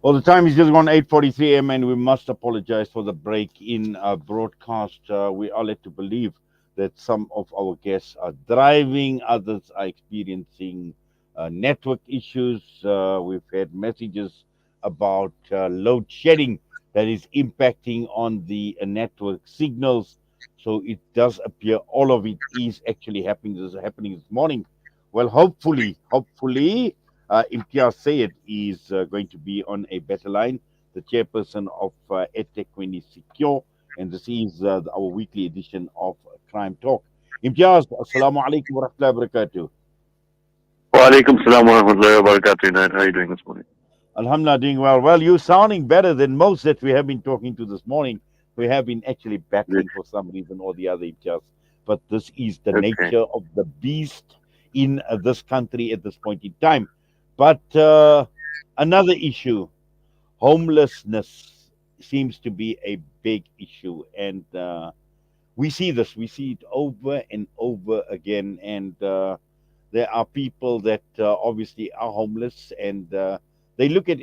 Well, the time is just gone 8:43 a.m. and we must apologize for the break in our broadcast. We are led to believe that some of our guests are driving, others are experiencing network issues. We've had messages about load shedding that is impacting on the network signals. So it does appear all of it is actually happening this morning. Well, hopefully, Imtiaz Syed is going to be on a better line, the chairperson of eThekwini Secure, and this is our weekly edition of Crime Talk. Imtiaz, assalamu alaikum wa rahmatullahi wa barakatuh. Wa alaikum salam wa rahmatullahi wa barakatuh. Inayat. How are you doing this morning? Alhamdulillah, doing well. Well, you're sounding better than most that we have been talking to this morning. We have been actually Good. battling for some reason or the other, Imtiaz. But this is the Okay. nature of the beast in this country at this point in time. But another issue, homelessness seems to be a big issue, and we see this. We see it over and over again, and there are people that obviously are homeless, and they look at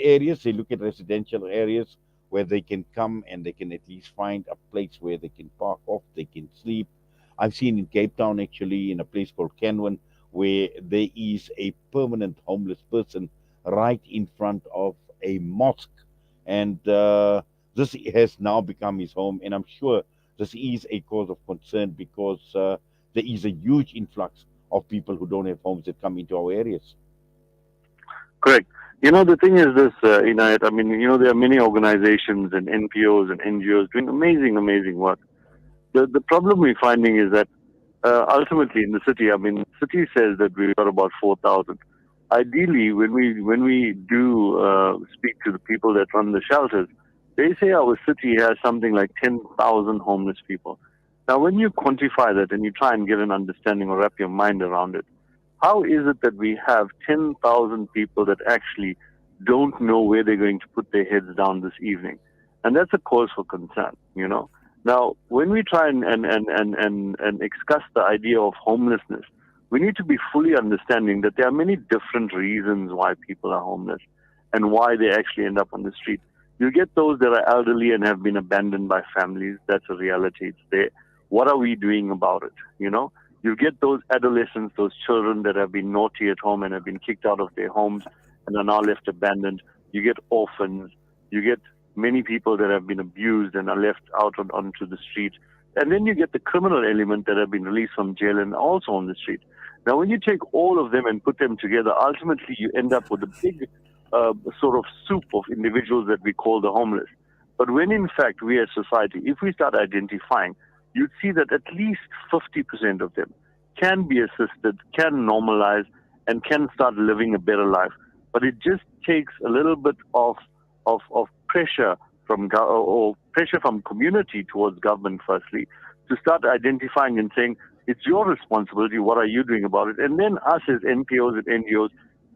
residential areas where they can come and they can at least find a place where they can park off, they can sleep. I've seen in Cape Town actually in a place called Kenwan where there is a permanent homeless person right in front of a mosque, and this has now become his home. And I'm sure this is a cause of concern because there is a huge influx of people who don't have homes that come into our areas. Correct. The thing is this, Inayat. I mean, there are many organizations and NPOs and NGOs doing amazing, amazing work. The problem we're finding is that ultimately in the city, I mean, the city says that we've got about 4,000. Ideally, when we do speak to the people that run the shelters, they say our city has something like 10,000 homeless people. Now, when you quantify that and you try and get an understanding or wrap your mind around it, how is it that we have 10,000 people that actually don't know where they're going to put their heads down this evening? And that's a cause for concern. Now, when we try and discuss the idea of homelessness, we need to be fully understanding that there are many different reasons why people are homeless and why they actually end up on the street. You get those that are elderly and have been abandoned by families. That's a reality. It's there. What are we doing about it? You get those adolescents, those children that have been naughty at home and have been kicked out of their homes and are now left abandoned. You get orphans. You get many people that have been abused and are left out onto the street. And then you get the criminal element that have been released from jail and also on the street. Now, when you take all of them and put them together, ultimately you end up with a big sort of soup of individuals that we call the homeless. But when in fact we as society, if we start identifying, you'd see that at least 50% of them can be assisted, can normalize, and can start living a better life. But it just takes a little bit of pressure from or pressure from community towards government firstly to start identifying and saying it's your responsibility. What are you doing about it? And then us as NPOs and NGOs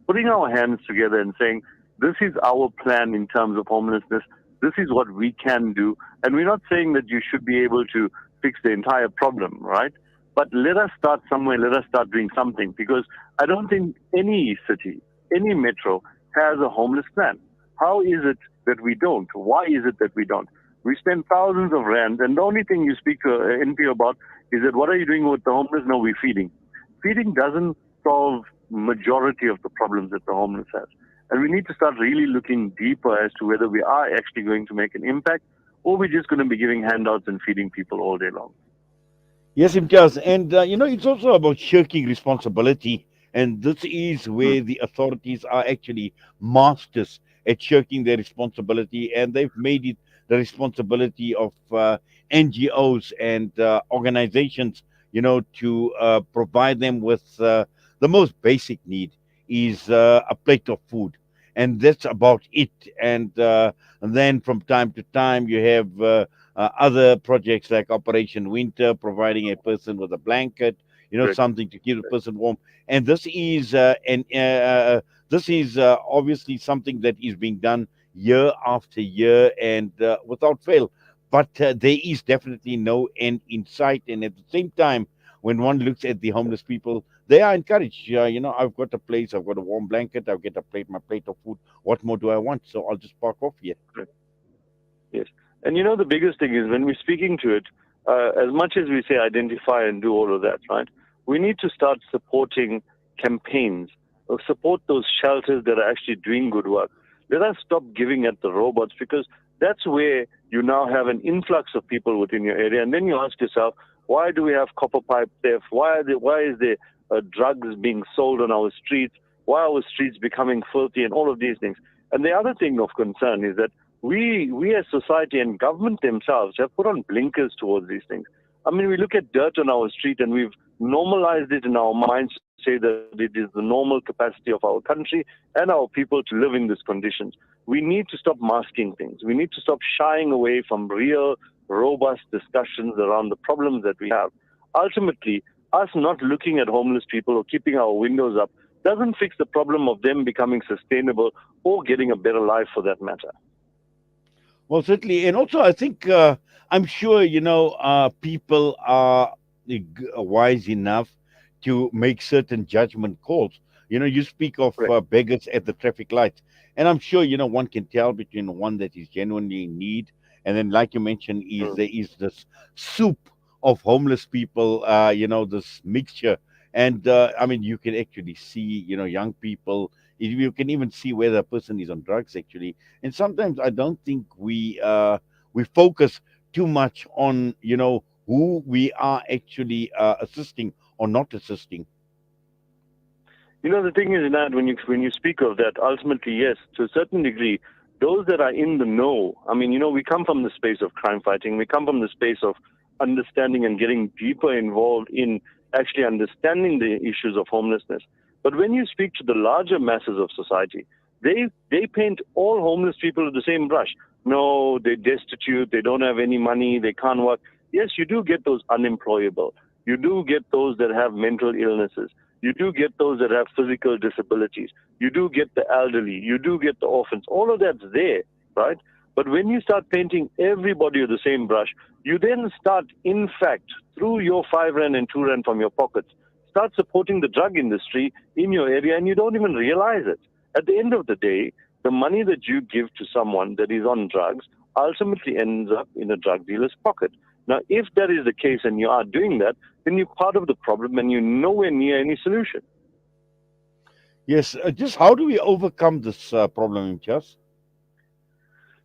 putting our hands together and saying this is our plan in terms of homelessness. This is what we can do. And we're not saying that you should be able to fix the entire problem, right? But let us start somewhere. Let us start doing something because I don't think any city, any metro has a homeless plan. How is it that we don't? Why is it that we don't? We spend thousands of rands, and the only thing you speak to an NPO about is that what are you doing with the homeless? No, we're feeding. Feeding doesn't solve majority of the problems that the homeless has. And we need to start really looking deeper as to whether we are actually going to make an impact or we're just going to be giving handouts and feeding people all day long. Yes, it does. And, it's also about shirking responsibility. And this is Hmm. where the authorities are actually masters at shirking their responsibility. And they've made it the responsibility of NGOs and organizations, to provide them with the most basic need is a plate of food. And that's about it. And then from time to time, you have other projects like Operation Winter, providing a person with a blanket, Correct. something to keep the person warm. And this is obviously something that is being done year after year and without fail. But there is definitely no end in sight. And at the same time, when one looks at the homeless people, they are encouraged. I've got a place, I've got a warm blanket, I've got my plate of food. What more do I want? So I'll just park off here. Yes. And the biggest thing is when we're speaking to it, as much as we say identify and do all of that, right? We need to start supporting campaigns or support those shelters that are actually doing good work. Let us stop giving at the robots because that's where you now have an influx of people within your area. And then you ask yourself, why do we have copper pipe theft? Why is there drugs being sold on our streets? Why are our streets becoming filthy and all of these things? And the other thing of concern is that we as society and government themselves have put on blinkers towards these things. I mean, we look at dirt on our street and we've normalized it in our minds to say that it is the normal capacity of our country and our people to live in these conditions. We need to stop masking things. We need to stop shying away from real, robust discussions around the problems that we have. Ultimately, us not looking at homeless people or keeping our windows up doesn't fix the problem of them becoming sustainable or getting a better life for that matter. Well, certainly, and also I think I'm sure people are wise enough to make certain judgment calls. You speak of Right. beggars at the traffic lights, and I'm sure one can tell between one that is genuinely in need, and then, like you mentioned, is Mm. there is this soup of homeless people. This mixture, and I mean, you can actually see young people. You can even see whether a person is on drugs actually, and sometimes I don't think we focus too much on who we are actually assisting or not assisting. The thing is that when you speak of that, ultimately, yes, to a certain degree, those that are in the know. I mean, we come from the space of crime fighting. We come from the space of understanding and getting deeper involved in actually understanding the issues of homelessness. But when you speak to the larger masses of society, they paint all homeless people with the same brush. No, they're destitute. They don't have any money. They can't work. Yes, you do get those unemployable. You do get those that have mental illnesses. You do get those that have physical disabilities. You do get the elderly. You do get the orphans. All of that's there, right? But when you start painting everybody with the same brush, you then start, in fact, through your 5 Rand and 2 Rand from your pockets, start supporting the drug industry in your area and you don't even realize it. At the end of the day, the money that you give to someone that is on drugs ultimately ends up in a drug dealer's pocket. Now, if that is the case and you are doing that, then you're part of the problem and you're nowhere near any solution. Yes, just how do we overcome this problem, Imtiaz?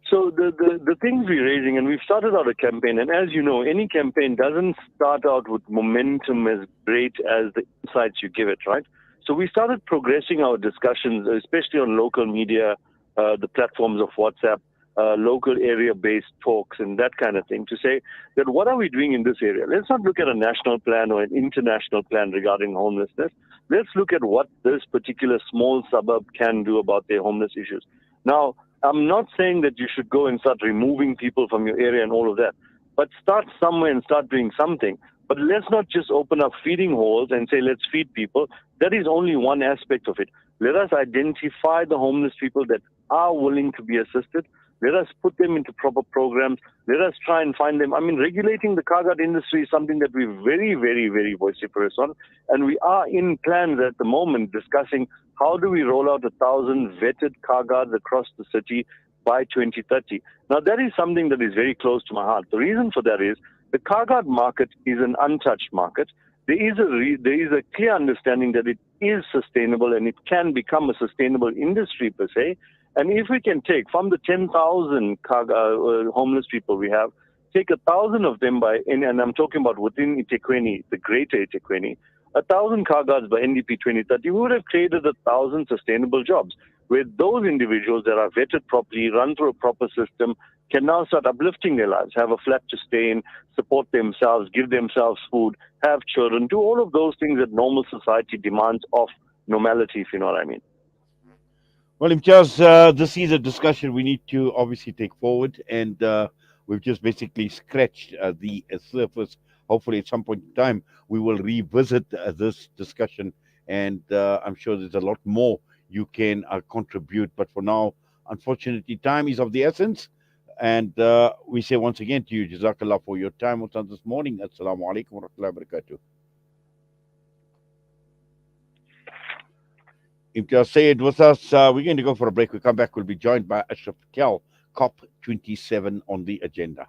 So the things we're raising, and we've started out a campaign, and as you know, any campaign doesn't start out with momentum as great as the insights you give it, right? So we started progressing our discussions, especially on local media, the platforms of WhatsApp, local area-based talks, and that kind of thing, to say that what are we doing in this area? Let's not look at a national plan or an international plan regarding homelessness. Let's look at what this particular small suburb can do about their homeless issues. Now, I'm not saying that you should go and start removing people from your area and all of that, but start somewhere and start doing something. But let's not just open up feeding holes and say, let's feed people. That is only one aspect of it. Let us identify the homeless people that are willing to be assisted. Let us put them into proper programs. Let us try and find them. I mean, regulating the car guard industry is something that we're very, very, very vociferous on. And we are in plans at the moment discussing how do we roll out 1,000 vetted car guards across the city by 2030. Now, that is something that is very close to my heart. The reason for that is the car guard market is an untouched market. There is a clear understanding that it is sustainable and it can become a sustainable industry per se. And if we can take from the 10,000 homeless people we have, take 1,000 of them and I'm talking about within eThekwini, the greater eThekwini, 1,000 car guards by NDP 2030, we would have created 1,000 sustainable jobs where those individuals that are vetted properly, run through a proper system, can now start uplifting their lives, have a flat to stay in, support themselves, give themselves food, have children, do all of those things that normal society demands of normality, if you know what I mean. Well, Imtiaz, this is a discussion we need to obviously take forward, and we've just basically scratched the surface. Hopefully, at some point in time, we will revisit this discussion, and I'm sure there's a lot more you can contribute. But for now, unfortunately, time is of the essence. And we say once again to you, Jazakallah for your time with us this morning. Assalamu alaikum wa rahmatullahi wa barakatuh. Imtiaz Syed with us. We're going to go for a break. We come back. We'll be joined by Ashraf Patel, COP27 on the agenda.